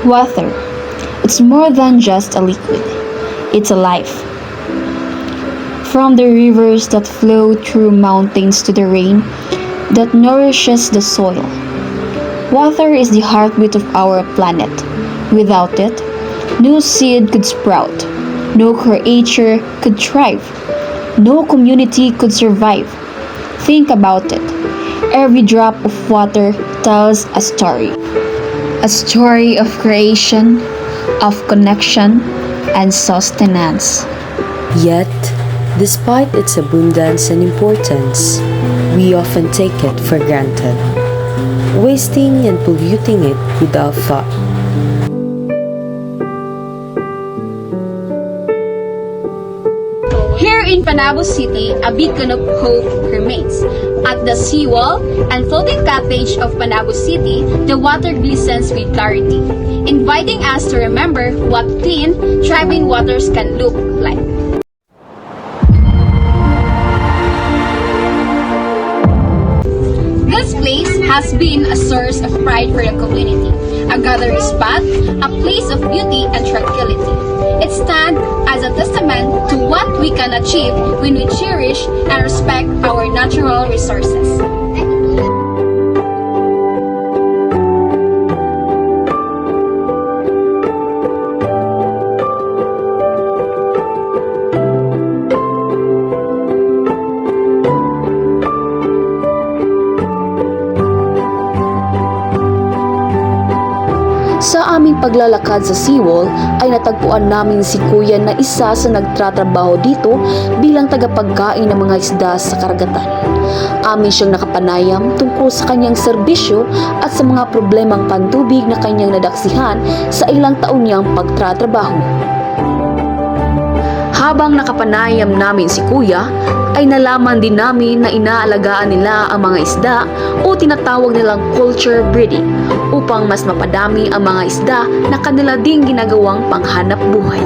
Water. It's more than just a liquid. It's a life. From the rivers that flow through mountains to the rain that nourishes the soil. Water is the heartbeat of our planet. Without it, no seed could sprout, no creature could thrive, no community could survive. Think about it. Every drop of water tells a story. A story of creation, of connection, and sustenance. Yet, despite its abundance and importance, we often take it for granted, wasting and polluting it without thought. Here in Panabo City, a beacon of hope remains. At the seawall and floating cottage of Panabo City, the water glistens with clarity, inviting us to remember what clean, thriving waters can look like. This place has been a source of pride for the community, a gathering spot, a place of beauty and tranquility. It stands as a testament to what we can achieve when we cherish and respect our natural resources. Sa aming paglalakad sa seawall ay natagpuan namin si Kuya na isa sa nagtatrabaho dito bilang tagapagkain ng mga isda sa karagatan. Amin siyang nakapanayam tungkol sa kanyang serbisyo at sa mga problemang pantubig na kanyang nadaksihan sa ilang taon niyang pagtatrabaho. Habang nakapanayam namin si Kuya, ay nalaman din namin na inaalagaan nila ang mga isda o tinatawag nilang culture breeding upang mas mapadami ang mga isda na kanila ding ginagawang panghanap buhay.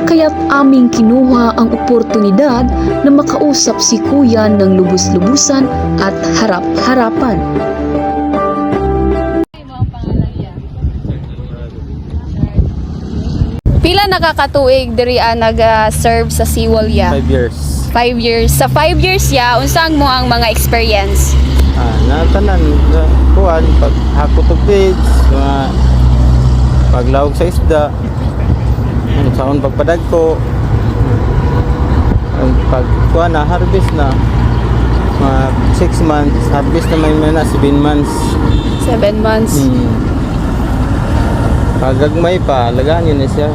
Kaya't aming kinuha ang oportunidad na makausap si Kuya ng lubos-lubusan at harap-harapan. Pila nakakatuig diri nag-serve sa seawall ya? 5 years. 5 years. Sa 5 years ya, unsang mo ang mga experience? Natanan, kuhan, paghakot og fish, mga paglawag sa isda, saon pagpadagko, ang pagkuhan na, harvest na, mga 6 months, harvest na may na 7 months. 7 months. Pagagmay pa, lagaan yun na siya,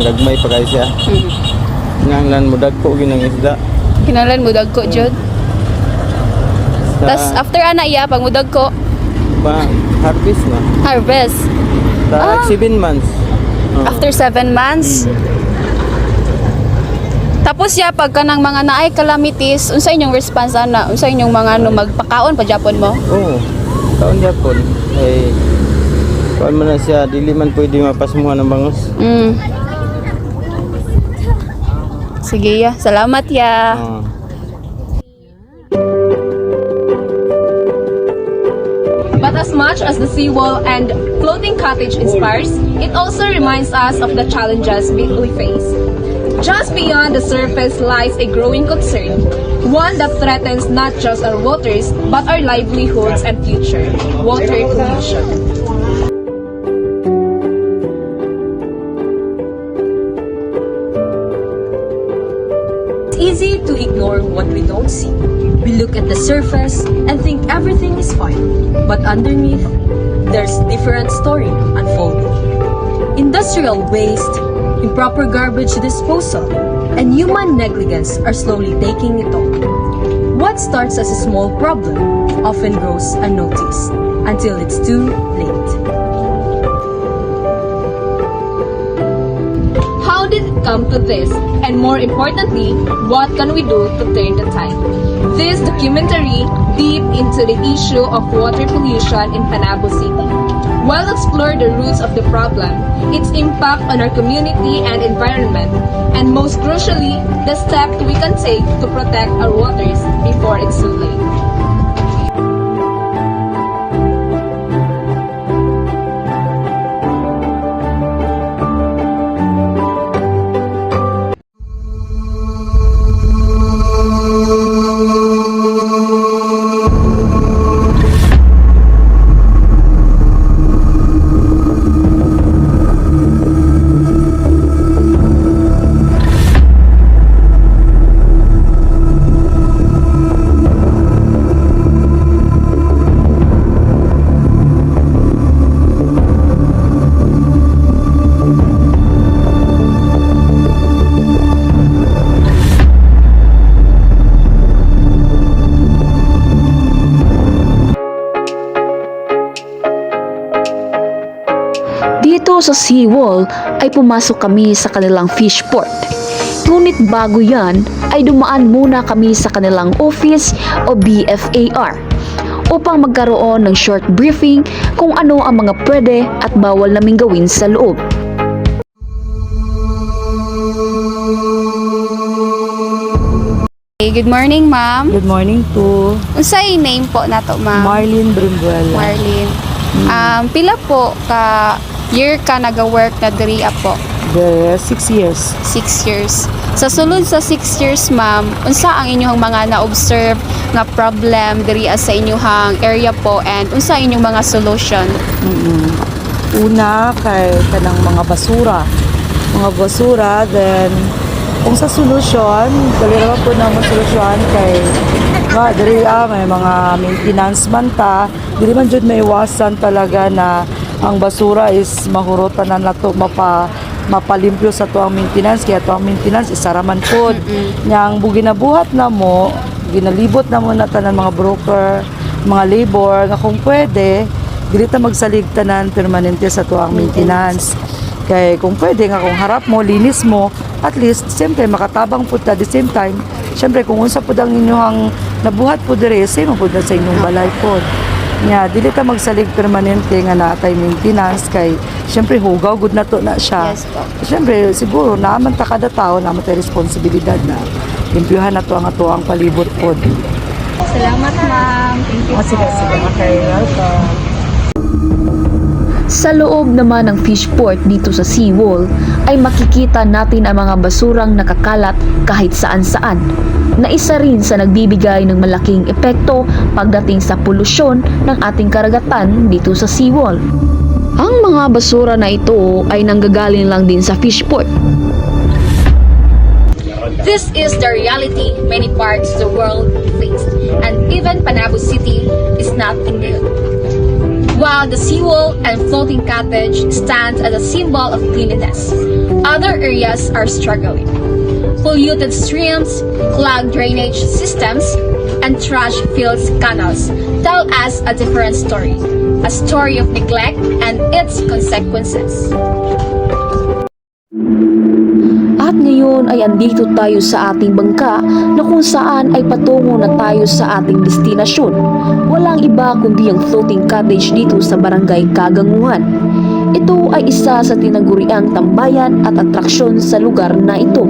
gagmay pa kayo siya. Nanglan mo dagko, ginang isda. Hinalan mo dagko, Jud. Tas after ana iya pag mudag ko, Harvest na. harvest. 7 months. After 7 months. Tapos ya pagka ng mga naay calamities, unsa inyong response ana? Unsa inyong mga magpakaon pa Japon mo? Oo. Taon Japon. Ay kuan man na siya, dili man pwede mapasmuhan ng bangos. Sige ya, salamat ya. But as much as the seawall and floating cottage inspires, it also reminds us of the challenges we face. Just beyond the surface lies a growing concern, one that threatens not just our waters, but our livelihoods and future: water pollution. It's easy to ignore what we don't see. We look at the surface and think everything is fine, but underneath, there's different story unfolding. Industrial waste, improper garbage disposal, and human negligence are slowly taking it all. What starts as a small problem often grows unnoticed until it's too late. How did it come to this? And more importantly, what can we do to turn the tide? This documentary deep into the issue of water pollution in Panabo City. While explore the roots of the problem, its impact on our community and environment, and most crucially, the steps we can take to protect our waters before it's too late. Dito sa seawall ay pumasok kami sa kanilang fish port. Ngunit bago yan ay dumaan muna kami sa kanilang office o BFAR upang magkaroon ng short briefing kung ano ang mga pwede at bawal naming gawin sa loob. Good morning, ma'am. Good morning to Unsay name po nato, ma'am? Marlene Brimbuela. Marlene. Pila po ka year ka naga-work na diri po? The 6 years. 6 years. Sa sulod sa 6 years, ma'am, unsa ang inyong mga na-observe nga problem diri sa inyong area po and unsa inyong mga solution? Una kay kanang mga basura. Mga basura, then kung sa solusyon, dali naman po na solusyon kay nga diri may mga maintenance man ta, dili man jud maiwasan talaga na ang basura is mahurotan na nato mapalimpyo sa tuang maintenance, kaya tuang maintenance isaraman po nyang ginabuhat na mo, ginalibot na mo na tanan mga broker, mga labor nga kung pwede dili ta magsalig tanan permanente sa tuang maintenance. Kay kung pwede nga kung harap mo, linis mo, at least siyempre makatabang po ta. At the same time, siyempre kung unsa po ang inyong nabuhat po dire, same po na sa inyong balay po. Nya, dili ta magsalig permanente nga natay maintenance kay siyempre hugaw gud na to na siya. Yes po. Siyempre siguro naman ta kada tawo naman tay responsibilidad na limpyuhan na to ang ato ang palibot po. Salamat, ma'am. Thank you. Sige, okay, welcome. Sa loob naman ng fish port dito sa seawall ay makikita natin ang mga basurang nakakalat kahit saan-saan na isa rin sa nagbibigay ng malaking epekto pagdating sa polusyon ng ating karagatan dito sa seawall. Ang mga basura na ito ay nanggagaling lang din sa fish port. This is the reality many parts of the world face, and even Panabo City is not immune. While the seawall and floating cottage stand as a symbol of cleanliness, other areas are struggling. Polluted streams, clogged drainage systems, and trash-filled canals tell us a different story, a story of neglect and its consequences. At ngayon ay andito tayo sa ating bangka na kung saan ay patungo na tayo sa ating destinasyon. Walang iba kundi ang floating cottage dito sa barangay Kaganguhan. Ito ay isa sa tinaguriang tambayan at atraksyon sa lugar na ito.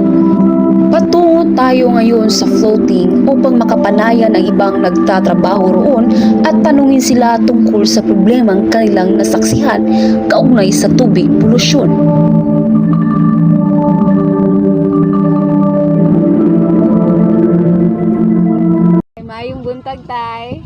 Patungo tayo ngayon sa floating upang makapanayan ang ibang nagtatrabaho roon at tanungin sila tungkol sa problemang kanilang nasaksihan kaugnay sa tubig polusyon. Mayong buntag, tay.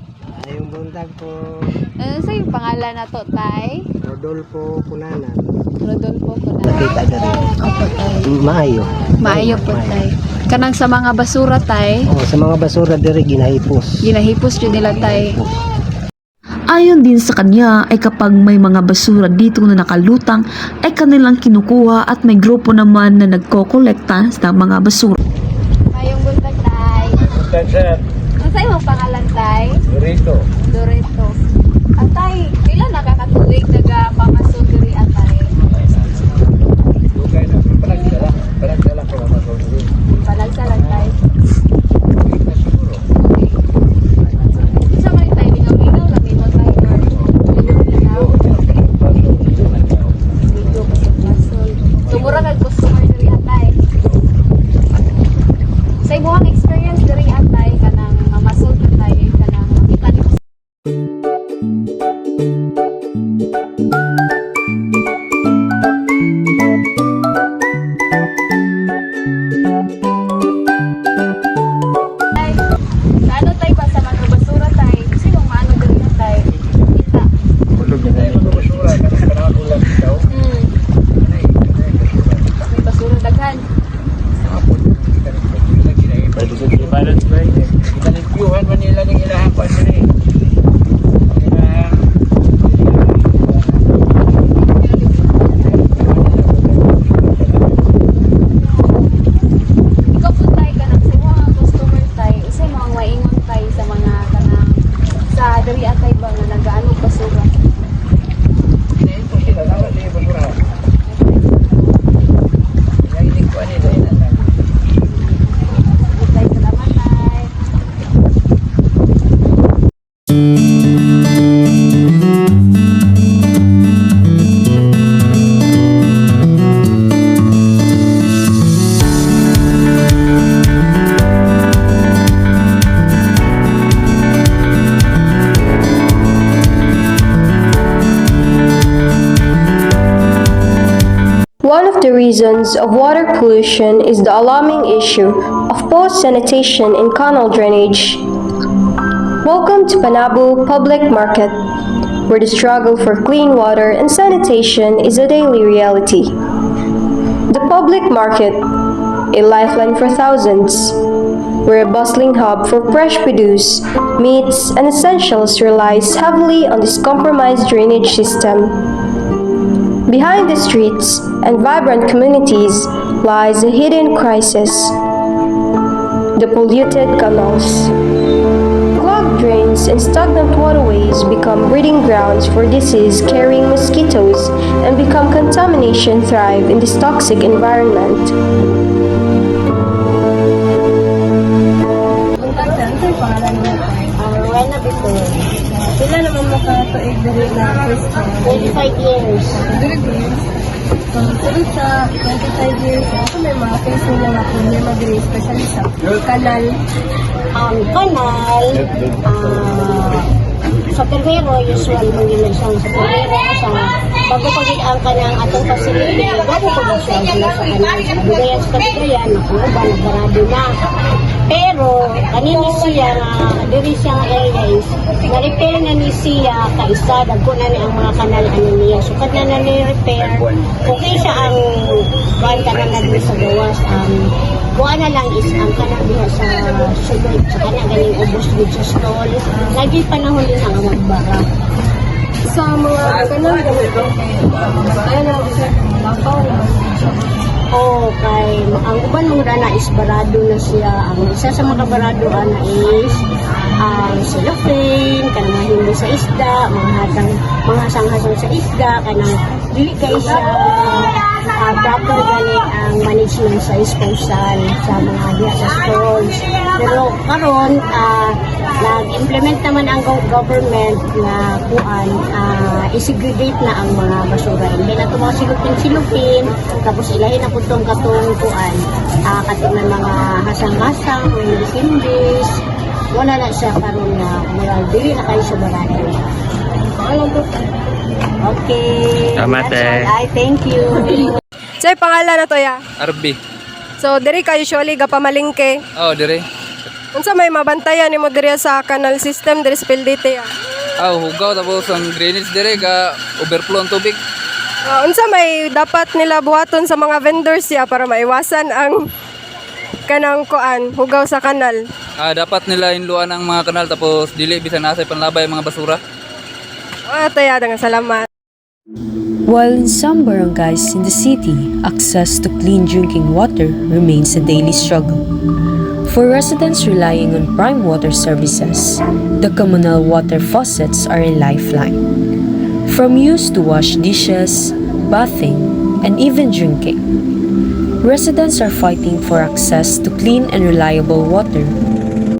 Ayong buntag po, Ano sa yung pangalan na to, tay? Rodolfo Punanan. Rodolfo ko na. Nakita na rin. Maayo. Maayo po, tay. Kanang sa mga basura, tay. Oh, sa mga basura diri ginahipos. Ginahipos yun nila, tay. Ayon din sa kanya ay kapag may mga basura dito na nakalutang ay kanilang kinukuha at may grupo naman na nagkokolekta sa mga basura. Mayong buntag, tay. Ano sa yung pangalan, tay? Dorito. Dorito. Atay, pila nakakatuig nagapamaso diri atay? Palagsalag tay. experience diri atay kanang mamasol atay kanang makita nimo sa ano tay ba sa mga basura tay sino maano diri atay kita may basura daghan Balance ba? Itanipyuhan man nila ng ilahan pa sila. ikaw po tay kanang sa mga customer tay usay mga maingon tay sa mga kanang sa diri atay ba nga nagaano basura Ito sila, dapat nila basura. Nainig ko nila yun. tay salamat tay One of the reasons of water pollution is the alarming issue of poor sanitation and canal drainage. Welcome to Panabo Public Market, where the struggle for clean water and sanitation is a daily reality. The public market, a lifeline for thousands, where a bustling hub for fresh produce, meats, and essentials relies heavily on this compromised drainage system. Behind the streets and vibrant communities lies a hidden crisis: the polluted canals. Clogged drains and stagnant waterways become breeding grounds for disease-carrying mosquitoes and become contamination thrive in this toxic environment. Rowena before. Sila naman makatuig dali na first time. 25 years. Sunod sa 25 years, ako may mga face nila na problema dili, especially sa kanal. Kanal, sa permero, usual mong ginagsan sa permero sa bago pag ang kanang atong facility, bago pag siya sila sa kanal. Bugayan sa katigayan, nakuha, nagbarado na. Pero, kanini siya nga, diri siya nga area is, na-repair na ni siya, kaisa, dagko na ni ang mga kanal ano niya. So, kada na ni-repair, okay siya ang kuhan kanal na dito sa gawas. Kuha na lang is ang kanal diha sa sugar, sa kanal galing ubos dito sa stall. Lagi panahon din ang magbara. Sa mga kanal, ganito. Ayun na, lakaw na. Oh, kay ang uban mga na is barado na siya. Ang isa sa mga barado na is ang cellophane, kanang hindi sa isda, mga hasang-hasang sa isda, kanang dili kay siya proper gani ang management sa disposal sa mga diha sa stores. Pero karon nag-implement naman ang government na kuan i-segregate na ang mga basura. Hindi na ito mga silupin-silupin, tapos ilahin na po itong katong kuan katong ng mga hasang-hasang, hindi-hindis. Wala na siya karon na dili na kayo sa barado. Alam po. Okay. Salamat, That's all. Thank you. Say pangalan na to ya. RB. So diri ka usually ga pamalingke. Oh, dire. Unsa may mabantayan nimo diri sa canal system diri sa Pildite ya? Hugaw tapos ang drainage dire ka overflow ang tubig. Unsa may dapat nila buhaton sa mga vendors ya para maiwasan ang kanang kuan hugaw sa kanal? Dapat nila inluan ang mga kanal tapos dili bisan nasa panlabay ang mga basura. Taya nga salamat. While in some barangays in the city, access to clean drinking water remains a daily struggle. For residents relying on prime water services, the communal water faucets are a lifeline. From use to wash dishes, bathing, and even drinking, residents are fighting for access to clean and reliable water.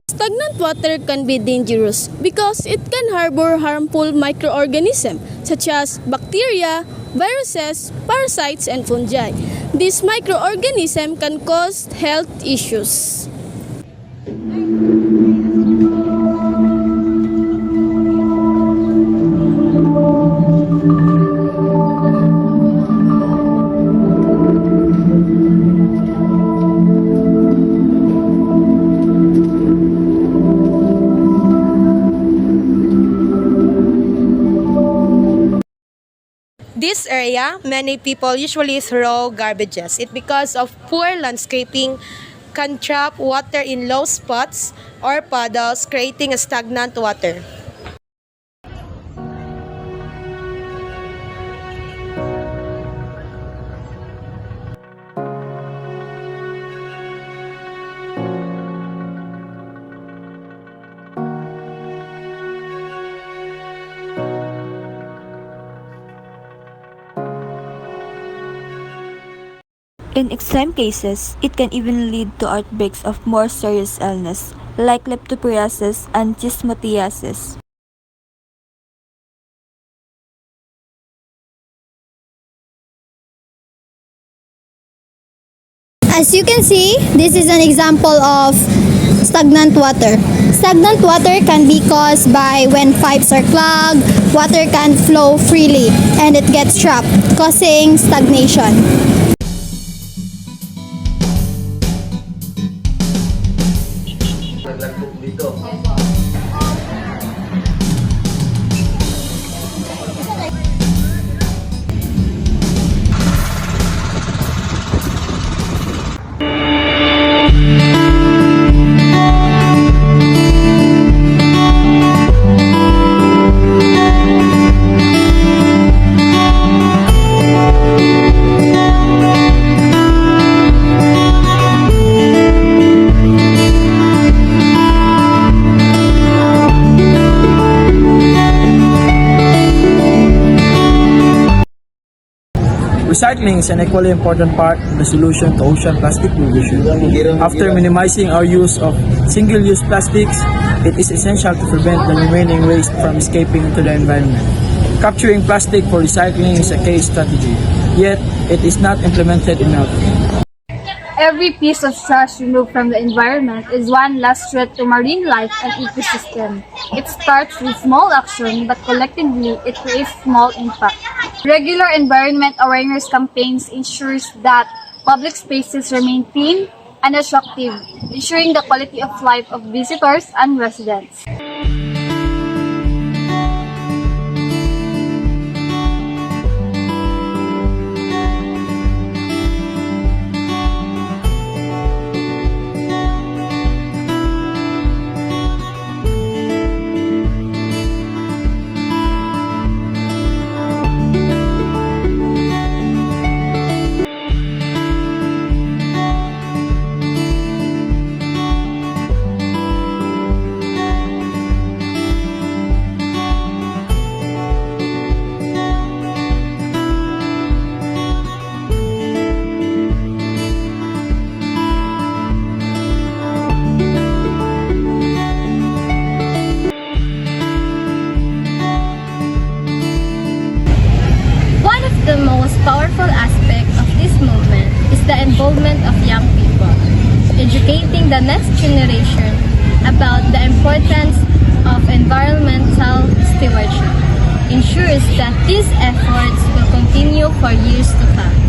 Stagnant water can be dangerous because it can harbor harmful microorganisms such as bacteria, viruses, parasites, and fungi. These microorganisms can cause health issues. this area, many people usually throw garbages. It because of poor landscaping can trap water in low spots or puddles, creating a stagnant water. In extreme cases, it can even lead to outbreaks of more serious illness like leptospirosis and chismotiasis. As you can see, this is an example of stagnant water. Stagnant water can be caused by when pipes are clogged, water can't flow freely, and it gets trapped, causing stagnation. Recycling is an equally important part of the solution to ocean plastic pollution. After minimizing our use of single-use plastics, it is essential to prevent the remaining waste from escaping into the environment. Capturing plastic for recycling is a key strategy, yet it is not implemented enough. Every piece of trash removed from the environment is one less threat to marine life and ecosystem. It starts with small action, but collectively it creates small impact. Regular environment awareness campaigns ensures that public spaces remain clean and attractive, ensuring the quality of life of visitors and residents. The most powerful aspect of this movement is the involvement of young people. Educating the next generation about the importance of environmental stewardship ensures that these efforts will continue for years to come.